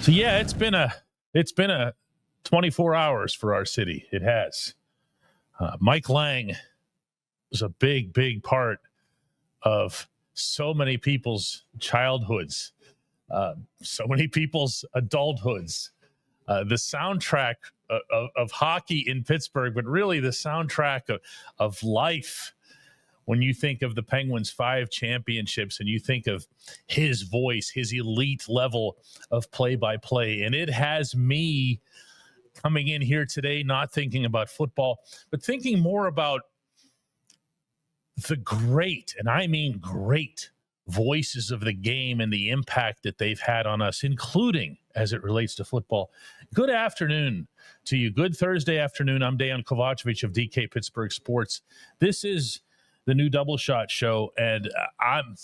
So yeah, it's been a 24 hours for our city. It has. Mike Lange was a big part of so many people's childhoods, so many people's adulthoods. The soundtrack of hockey in Pittsburgh, but really the soundtrack of life. When you think of the Penguins' 5 championships and you think of his voice, his elite level of play-by-play, and it has me coming in here today not thinking about football, but thinking more about the great, and I mean great, voices of the game and the impact that they've had on us, including as it relates to football. Good afternoon to you. Good Thursday afternoon. I'm Dejan Kovacevic of DK Pittsburgh Sports. This is the new Double Shot show, and I'm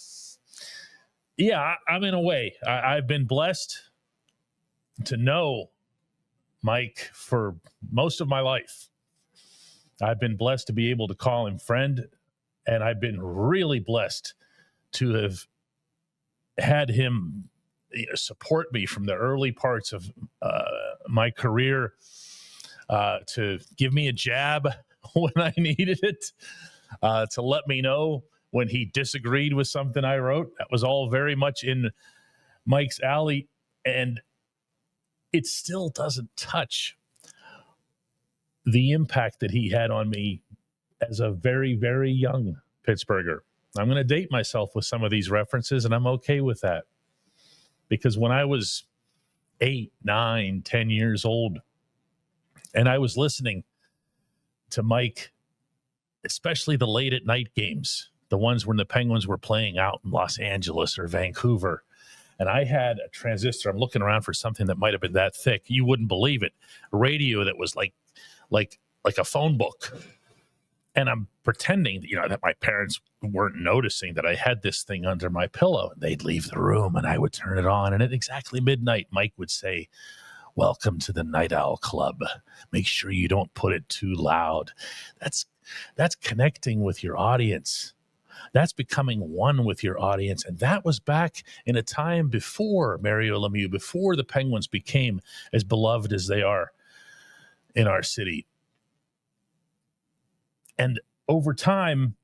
in a way. I've been blessed to know Mike for most of my life. I've been blessed to be able to call him friend, and I've been really blessed to have had him support me from the early parts of my career, to give me a jab when I needed it, to let me know when he disagreed with something I wrote. That was all very much in Mike's alley, and it still doesn't touch the impact that he had on me as a very, very young Pittsburgher. I'm going to date myself with some of these references, and I'm okay with that. Because when I was 8, 9, 10 years old, and I was listening to Mike, especially the late at night games, the ones when the Penguins were playing out in Los Angeles or Vancouver, and I had a transistor. I'm looking around for something that might have been that thick. You wouldn't believe it. A radio that was like a phone book. And I'm pretending, that my parents weren't noticing that I had this thing under my pillow. They'd leave the room and I would turn it on. And at exactly midnight, Mike would say, "Welcome to the Night Owl Club. Make sure you don't put it too loud." That's connecting with your audience. That's becoming one with your audience. And that was back in a time before Mario Lemieux, before the Penguins became as beloved as they are in our city. And over time,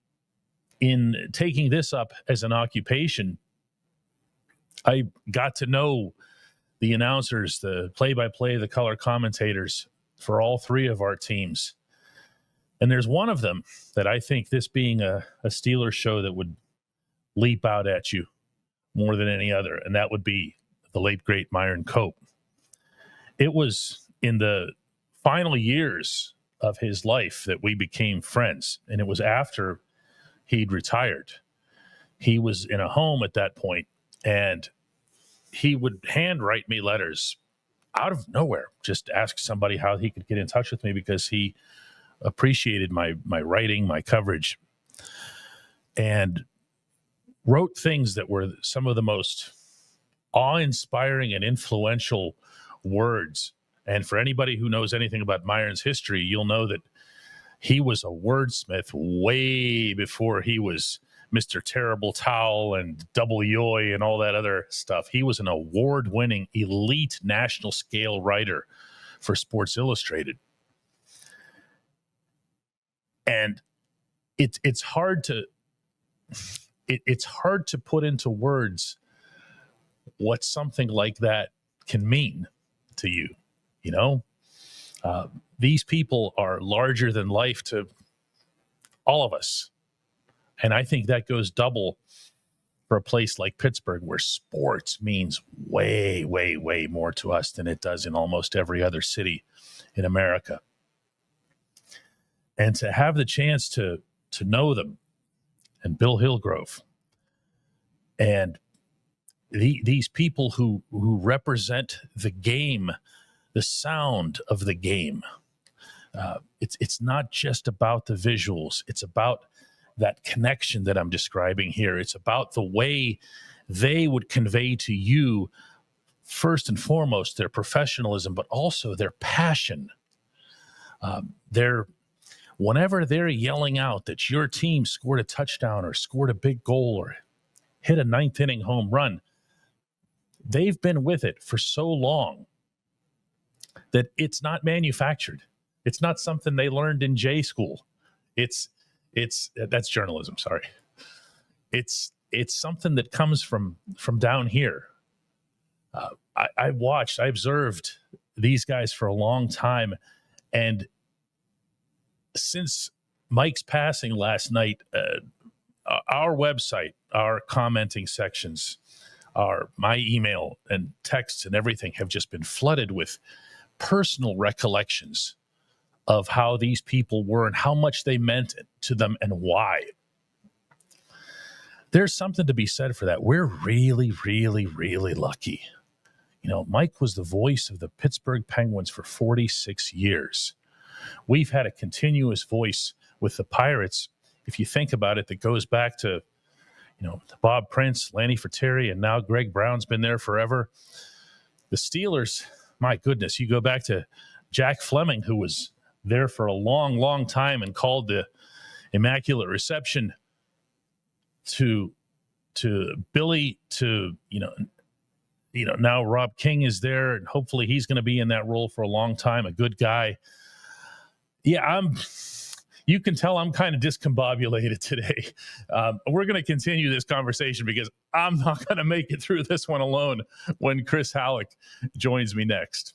in taking this up as an occupation, I got to know the announcers, the play-by-play, the color commentators for all 3 of our teams. And there's one of them that I think, this being a Steelers show, that would leap out at you more than any other, and that would be the late, great Myron Cope. It was in the final years of his life that we became friends, and it was after he'd retired. He was in a home at that point, and he would handwrite me letters out of nowhere, just ask somebody how he could get in touch with me because he appreciated my writing, my coverage, and wrote things that were some of the most awe-inspiring and influential words. And for anybody who knows anything about Myron's history, you'll know that he was a wordsmith way before he was Mr. Terrible Towel and Double Yoy and all that other stuff. He was an award-winning, elite national-scale writer for Sports Illustrated. And it's hard to put into words what something like that can mean to you. These people are larger than life to all of us. And I think that goes double for a place like Pittsburgh, where sports means way, way, way more to us than it does in almost every other city in America. And to have the chance to know them, and Bill Hillgrove, and these people who represent the game, the sound of the game. It's not just about the visuals. It's about that connection that I'm describing here. It's about the way they would convey to you, first and foremost, their professionalism, but also their passion. Whenever they're yelling out that your team scored a touchdown or scored a big goal or hit a ninth inning home run, they've been with it for so long that it's not manufactured. It's not something they learned in J school. It's that's journalism. Sorry. It's something that comes from down here. I observed these guys for a long time. And since Mike's passing last night, our website, our commenting sections, my email and texts and everything have just been flooded with personal recollections of how these people were and how much they meant to them and why. There's something to be said for that. We're really, really, really lucky. Mike was the voice of the Pittsburgh Penguins for 46 years. We've had a continuous voice with the Pirates, if you think about it, that goes back to, Bob Prince, Lange Fratteri, and now Greg Brown's been there forever. The Steelers, my goodness, you go back to Jack Fleming, who was there for a long, long time and called the Immaculate Reception, to Billy, to, now Rob King is there, and hopefully he's going to be in that role for a long time, a good guy. Yeah, you can tell I'm kind of discombobulated today. We're going to continue this conversation because I'm not going to make it through this one alone when Chris Halleck joins me next.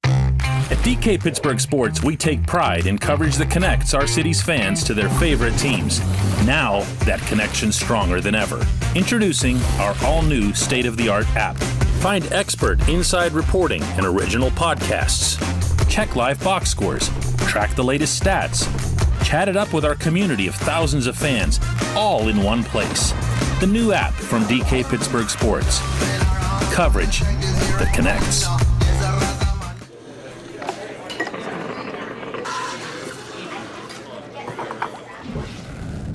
At DK Pittsburgh Sports, we take pride in coverage that connects our city's fans to their favorite teams. Now, that connection's stronger than ever. Introducing our all-new state-of-the-art app. Find expert inside reporting and original podcasts. Check live box scores. Track the latest stats. Chat it up with our community of thousands of fans, all in one place. The new app from DK Pittsburgh Sports. Coverage that connects.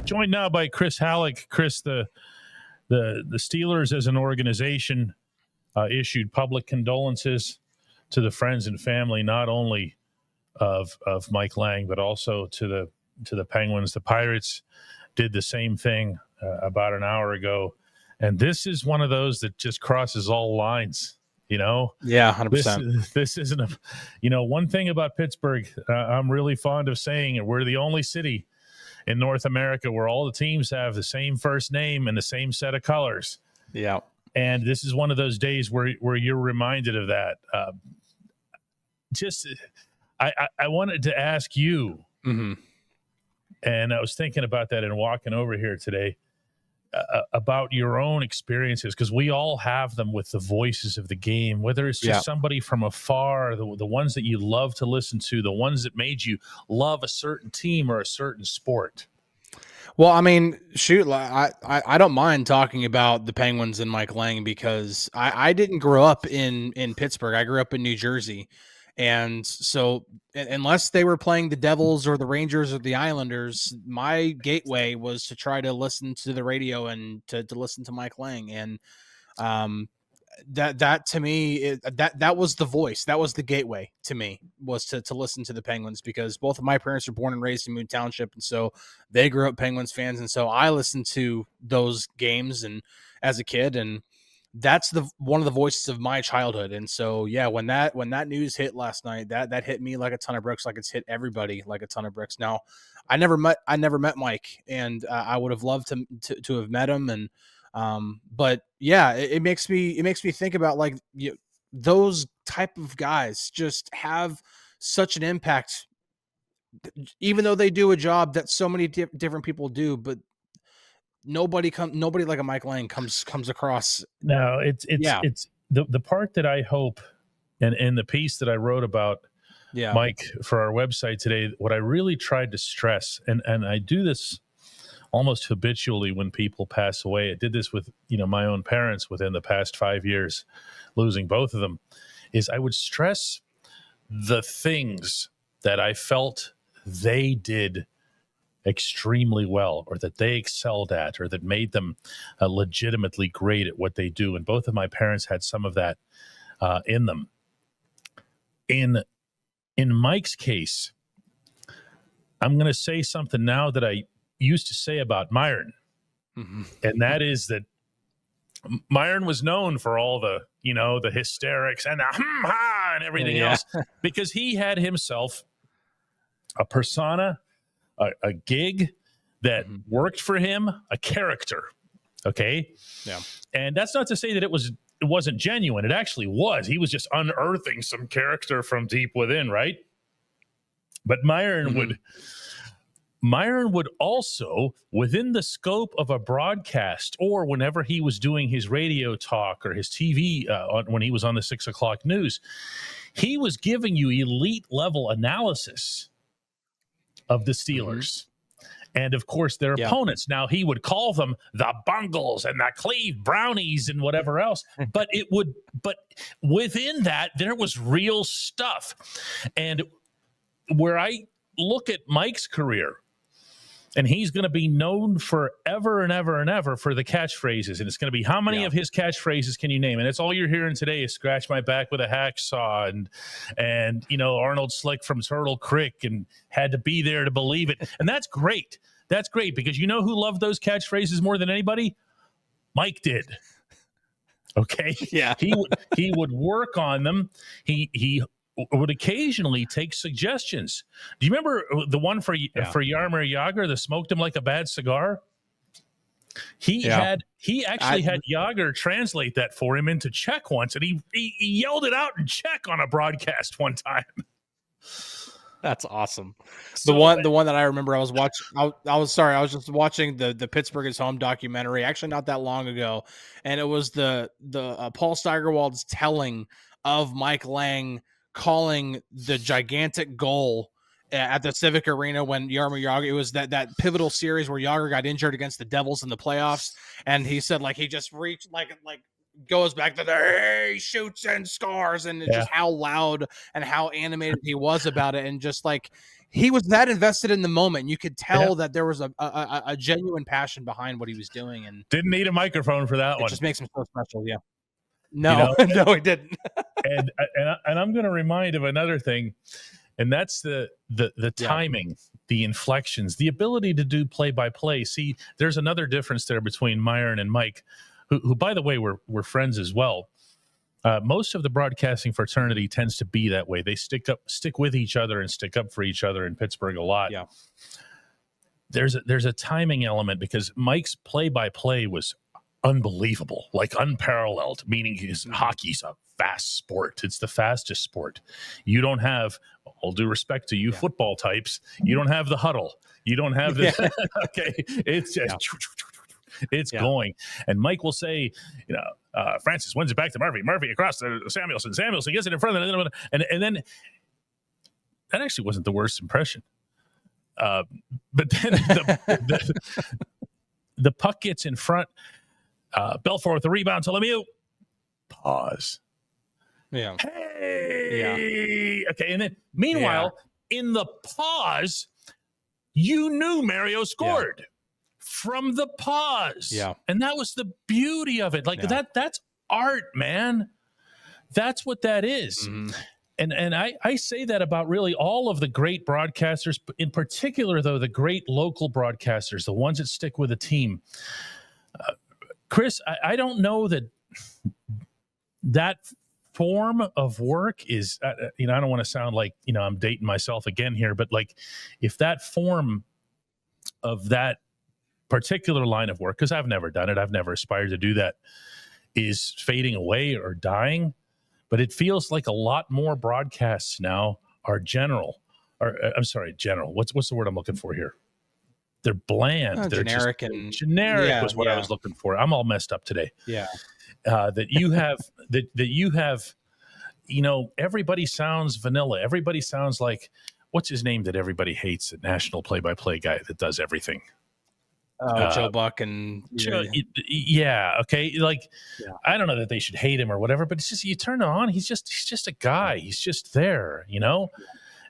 Joined now by Chris Halleck. Chris, the Steelers as an organization issued public condolences to the friends and family, not only of Mike Lange, but also to the Penguins. The Pirates did the same thing about an hour ago. And this is one of those that just crosses all lines, Yeah, 100%. This isn't one thing about Pittsburgh, I'm really fond of saying it. We're the only city in North America where all the teams have the same first name and the same set of colors. Yeah. And this is one of those days where you're reminded of that. I wanted to ask you, and I was thinking about that and walking over here today, about your own experiences, because we all have them with the voices of the game, whether it's just somebody from afar, the ones that you love to listen to, the ones that made you love a certain team or a certain sport. Well, I mean, shoot, I don't mind talking about the Penguins and Mike Lange because I didn't grow up in Pittsburgh. I grew up in New Jersey. And so unless they were playing the Devils or the Rangers or the Islanders, my gateway was to try to listen to the radio and to listen to Mike Lange. And that to me, that was the voice. That was the gateway to me, was to listen to the Penguins, because both of my parents were born and raised in Moon Township. And so they grew up Penguins fans. And so I listened to those games and as a kid, and that's one of the voices of my childhood. And so, yeah, when that news hit last night, that hit me like a ton of bricks, like it's hit everybody like a ton of bricks. Now, I never met Mike, and I would have loved to have met him. And, but yeah, it makes me think about, like, those type of guys just have such an impact, even though they do a job that so many different people do, but nobody like a Mike Lange comes across. No, it's the part that I hope, and in the piece that I wrote about Mike for our website today, what I really tried to stress, and I do this almost habitually when people pass away. I did this with my own parents within the past 5 years, losing both of them, is I would stress the things that I felt they did extremely well, or that they excelled at, or that made them legitimately great at what they do. And both of my parents had some of that in them. In Mike's case, I'm going to say something now that I used to say about Myron, and that is that Myron was known for all the, the hysterics and the ha and everything else, because he had himself a persona, a gig that worked for him, a character. Okay. Yeah. And that's not to say that it wasn't genuine. It actually was. He was just unearthing some character from deep within, right? But Myron would also, within the scope of a broadcast, or whenever he was doing his radio talk or his TV, when he was on the 6 o'clock news, he was giving you elite level analysis of the Steelers. And of course, their opponents. Now, he would call them the Bungles and the Cleve Brownies and whatever else. But within that, there was real stuff. And where I look at Mike's career, and he's going to be known forever and ever and ever for the catchphrases. And it's going to be, how many of his catchphrases can you name? And it's all you're hearing today is scratch my back with a hacksaw and Arnold Slick from Turtle Creek and had to be there to believe it. And that's great. That's great, because you know who loved those catchphrases more than anybody? Mike did. Okay. Yeah. He would work on them. He would occasionally take suggestions. Do you remember the one for Jaromir Jagr, the smoked him like a bad cigar? He actually had Jagr translate that for him into Czech once, and he yelled it out in Czech on a broadcast one time. That's awesome. The one that I remember, I was watching. I was just watching the Pittsburgh is Home documentary, actually not that long ago, and it was the Paul Steigerwald's telling of Mike Lange calling the gigantic goal at the Civic Arena when Jaromir Jagr, it was that pivotal series where Jagr got injured against the Devils in the playoffs, and he said he just reached like goes back to the hey, shoots and scores, and just how loud and how animated he was about it, and just he was that invested in the moment. You could tell that there was a genuine passion behind what he was doing, and didn't need a microphone for that one. It just makes him so special. Yeah. No, no, he didn't. and I'm going to remind of another thing, and that's the timing, the inflections, the ability to do play-by-play. See, there's another difference there between Myron and Mike, who by the way, were friends as well. Most of the broadcasting fraternity tends to be that way. They stick with each other and stick up for each other in Pittsburgh a lot. Yeah. There's a timing element, because Mike's play-by-play was unbelievable, unparalleled, meaning hockey's a fast sport. It's the fastest sport. You don't have, all due respect to you football types, you don't have the huddle. You don't have the, okay. It's just, it's going. And Mike will say, Francis wins it back to Murphy. Murphy across to Samuelson. Samuelson gets it in front of them. And then that actually wasn't the worst impression. But then the puck gets in front. Belfort with the rebound to Lemieux. Pause. Yeah. Hey. Yeah. Okay. And then meanwhile, in the pause, you knew Mario scored from the pause. Yeah. And that was the beauty of it. That's art, man. That's what that is. Mm-hmm. And I say that about really all of the great broadcasters, in particular, though, the great local broadcasters, the ones that stick with a team. Chris, I don't know that form of work is, I don't want to sound like, I'm dating myself again here, but if that form of that particular line of work, because I've never done it, I've never aspired to do that, is fading away or dying, but it feels like a lot more broadcasts now are general. What's the word I'm looking for here? They're bland. They're generic, generic was what I was looking for. I'm all messed up today. Yeah. That you have, everybody sounds vanilla. Everybody sounds like, what's his name that everybody hates? The national play-by-play guy that does everything. Joe Buck and okay. I don't know that they should hate him or whatever, but it's just, you turn it on, he's just a guy. He's just there,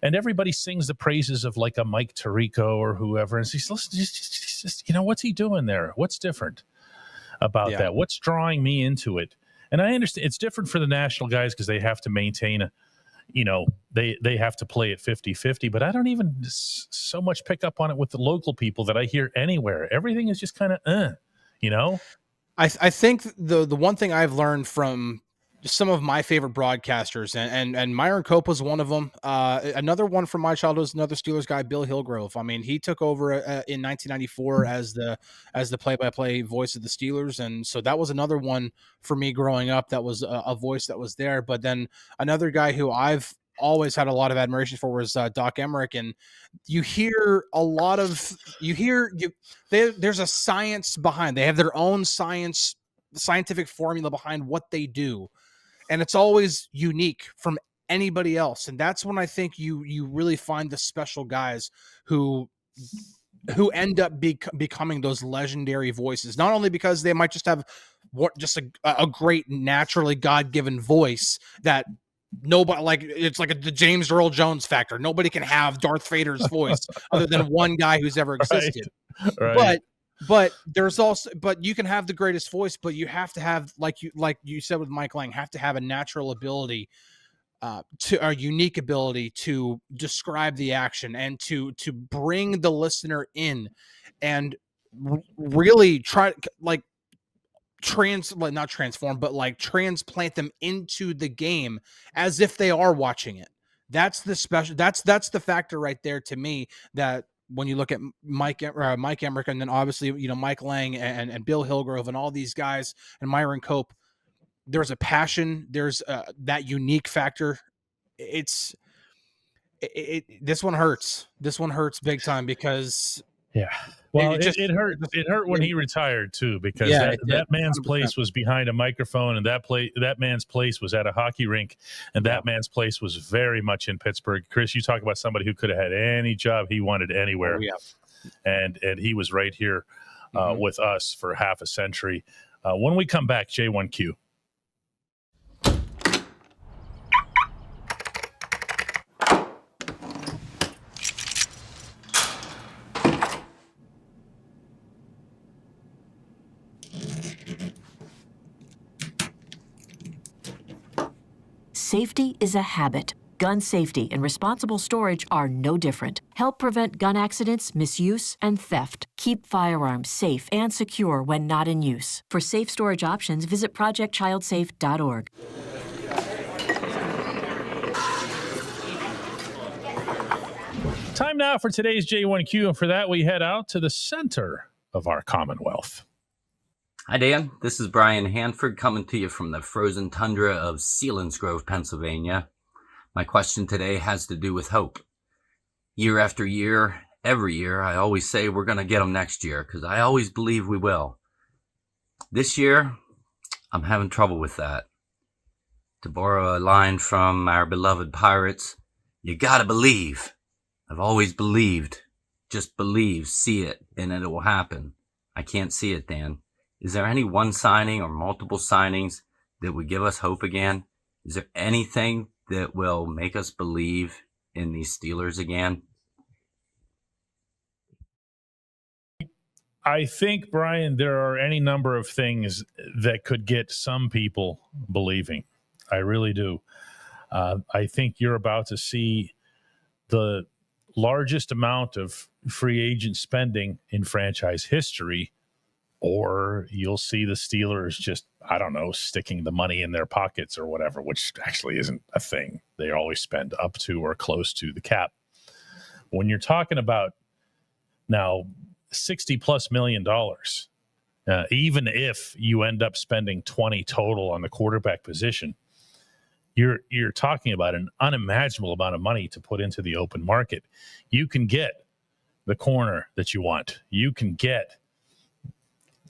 and everybody sings the praises of a Mike Tirico or whoever. And he's listen, just what's he doing there? What's different about that? What's drawing me into it? And I understand it's different for the national guys because they have to maintain they have to play at 50-50, but I don't even so much pick up on it with the local people that I hear anywhere. Everything is just kind of, I think the one thing I've learned from some of my favorite broadcasters, and Myron Cope was one of them. Another one from my childhood was another Steelers guy, Bill Hillgrove. I mean, he took over in 1994 as the play-by-play voice of the Steelers, and so that was another one for me growing up. That was a voice that was there. But then another guy who I've always had a lot of admiration for was Doc Emmerich, and you hear a lot of there's a science behind. They have their own scientific formula behind what they do, and it's always unique from anybody else. And that's when I think you really find the special guys who end up becoming those legendary voices, not only because they might just have a great naturally God-given voice that nobody, like, it's like the James Earl Jones factor. Nobody can have Darth Vader's voice other than one guy who's ever existed. Right. But there's also, but you can have the greatest voice, but you have to have, like you said with Mike Lange, have to have a natural ability, to a unique ability to describe the action and to bring the listener in and really try, like, not transform, but like transplant them into the game as if they are watching it. That's the special, that's the factor right there to me, that when you look at Mike Emmerich, and then obviously, Mike Lange and Bill Hillgrove and all these guys and Myron Cope, there's a passion, there's that unique factor. This one hurts. This one hurts big time because well, it hurt. It hurt when he retired too, because that man's 100%. Place was behind a microphone, and that man's place was at a hockey rink, and that man's place was very much in Pittsburgh. Chris, you talk about somebody who could have had any job he wanted anywhere, and he was right here with us for half a century. When we come back, J1Q. Safety is a habit. Gun safety and responsible storage are no different. Help prevent gun accidents, misuse, and theft. Keep firearms safe and secure when not in use. For safe storage options, visit projectchildsafe.org. Time now for today's J1Q, and for that we head out to the center of our Commonwealth. Hi, Dan. This is Brian Hanford coming to you from the frozen tundra of Selinsgrove, Pennsylvania. My question today has to do with hope. Year after year, every year, I always say we're going to get them next year because I always believe we will. This year, I'm having trouble with that. To borrow a line from our beloved Pirates, you got to believe. I've always believed. Just believe, see it, and it will happen. I can't see it, Dan. Is there any one signing or multiple signings that would give us hope again? Is there anything that will make us believe in these Steelers again? I think, Brian, there are any number of things that could get some people believing. I really do. I think you're about to see the largest amount of free agent spending in franchise history, or you'll see the Steelers just, I don't know, sticking the money in their pockets or whatever, which actually isn't a thing. They always spend up to or close to the cap. When you're talking about now $60+ million, even if you end up spending 20 total on the quarterback position, you're talking about an unimaginable amount of money to put into the open market. You can get the corner that you want. You can get,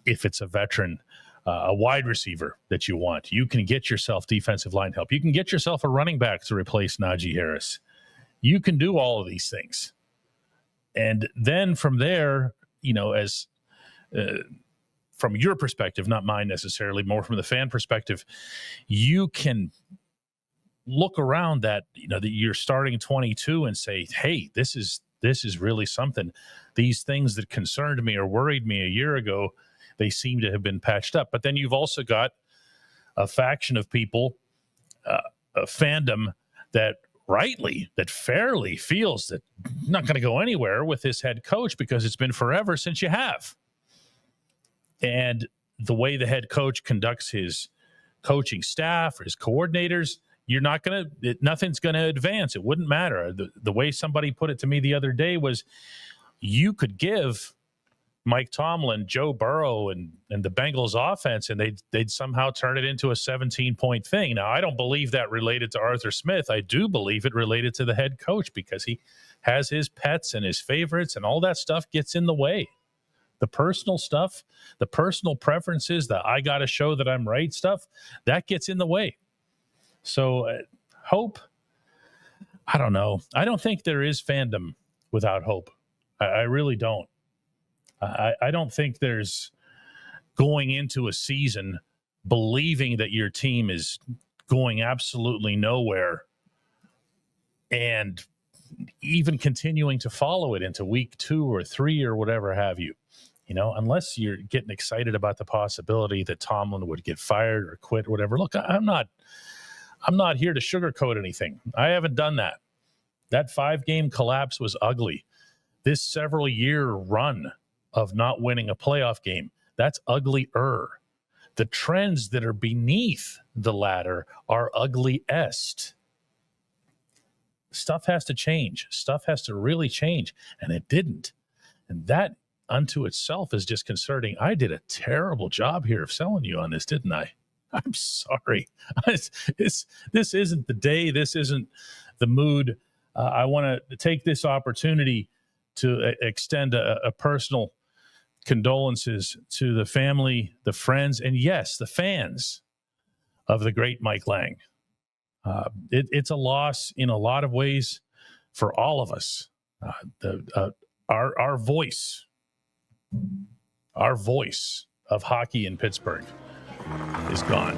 if it's a veteran, a wide receiver that you want. You can get yourself defensive line help. You can get yourself a running back to replace Najee Harris. You can do all of these things. And then from there, as from your perspective, not mine necessarily, more from the fan perspective, you can look around that you're starting 22 and say, hey, this is really something. These things that concerned me or worried me a year ago, they seem to have been patched up. But then you've also got a faction of people, a fandom that fairly feels that not going to go anywhere with this head coach because it's been forever since you have. And the way the head coach conducts his coaching staff or his coordinators, nothing's going to advance. It wouldn't matter. The way somebody put it to me the other day was, you could give Mike Tomlin, Joe Burrow, and the Bengals offense, and they'd somehow turn it into a 17-point thing. Now, I don't believe that related to Arthur Smith. I do believe it related to the head coach, because he has his pets and his favorites, and all that stuff gets in the way. The personal stuff, the personal preferences, the I got to show that I'm right stuff, that gets in the way. So hope, I don't know. I don't think there is fandom without hope. I really don't. I don't think there's going into a season believing that your team is going absolutely nowhere and even continuing to follow it into week 2 or 3 or whatever have you. You know, unless you're getting excited about the possibility that Tomlin would get fired or quit or whatever. Look, I'm not here to sugarcoat anything. I haven't done that. That 5-game collapse was ugly. This several-year run of not winning a playoff game, that's uglier. The trends that are beneath the ladder are ugliest. Stuff has to change. Stuff has to really change, and it didn't. And that unto itself is disconcerting. I did a terrible job here of selling you on this, didn't I? I'm sorry. This isn't the day. This isn't the mood. I want to take this opportunity to extend a personal condolences to the family, the friends, and yes, the fans of the great Mike Lange. It's a loss in a lot of ways for all of us. Our voice of hockey in Pittsburgh is gone.